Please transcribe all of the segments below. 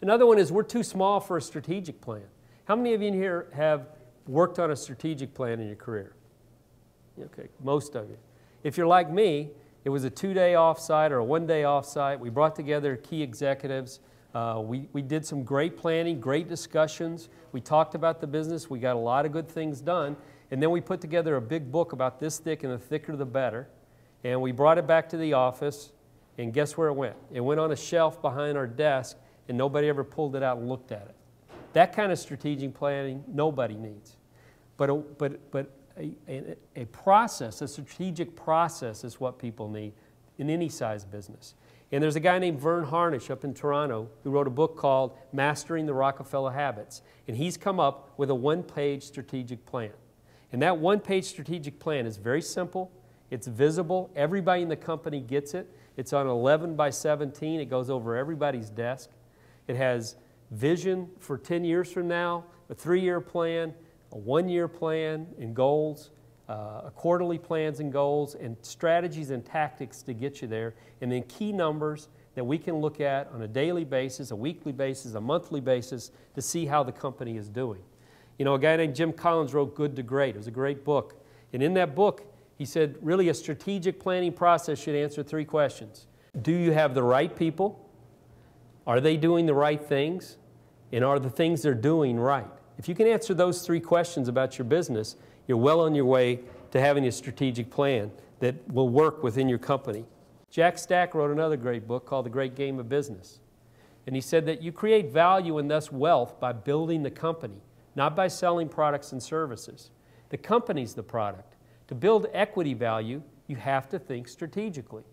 Another one is we're too small for a strategic plan. How many of you in here have worked on a strategic plan in your career? Okay, most of you. If you're like me, it was a 2-day offsite or a 1-day offsite. We brought together key executives. We did some great planning, great discussions. We talked about the business. We got a lot of good things done. And then we put together a big book about this thick, and the thicker the better. And we brought it back to the office, and guess where it went? It went on a shelf behind our desk, and nobody ever pulled it out and looked at it. That kind of strategic planning, nobody needs. But a process, a strategic process is what people need in any size business. And there's a guy named Vern Harnish up in Toronto who wrote a book called Mastering the Rockefeller Habits. And he's come up with a 1-page strategic plan. And that 1-page strategic plan is very simple. It's visible. Everybody in the company gets it. It's on 11 by 17. It goes over everybody's desk. It has vision for 10 years from now, a 3-year plan, a 1-year plan and goals, a quarterly plans and goals, and strategies and tactics to get you there, and then key numbers that we can look at on a daily basis, a weekly basis, a monthly basis to see how the company is doing. You know, a guy named Jim Collins wrote Good to Great. It was a great book. And in that book, he said, really a strategic planning process should answer 3 questions. Do you have the right people? Are they doing the right things? And are the things they're doing right? If you can answer those 3 questions about your business, you're well on your way to having a strategic plan that will work within your company. Jack Stack wrote another great book called The Great Game of Business. And he said that you create value and thus wealth by building the company, not by selling products and services. The company's the product. To build equity value, you have to think strategically.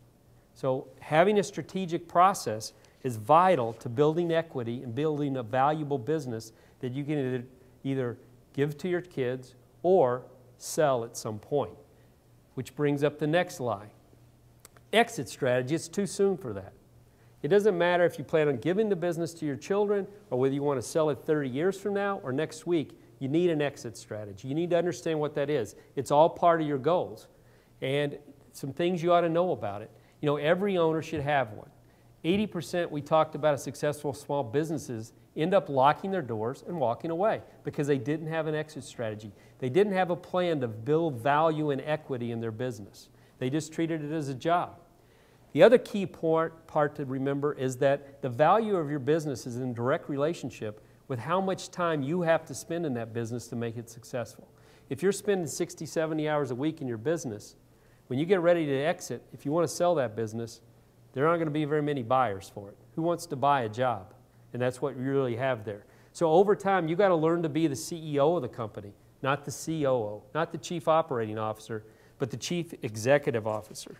So having a strategic process is vital to building equity and building a valuable business that you can either give to your kids or sell at some point. Which brings up the next lie. Exit strategy, it's too soon for that. It doesn't matter if you plan on giving the business to your children or whether you want to sell it 30 years from now or next week, you need an exit strategy. You need to understand what that is. It's all part of your goals. And some things you ought to know about it. You know, every owner should have one. 80% we talked about of successful small businesses end up locking their doors and walking away because they didn't have an exit strategy. They didn't have a plan to build value and equity in their business. They just treated it as a job. The other key part to remember is that the value of your business is in direct relationship with how much time you have to spend in that business to make it successful. If you're spending 60, 70 hours a week in your business, when you get ready to exit, if you want to sell that business, there aren't going to be very many buyers for it. Who wants to buy a job? And that's what you really have there. So over time, you've got to learn to be the CEO of the company, not the COO, not the Chief Operating Officer, but the Chief Executive Officer.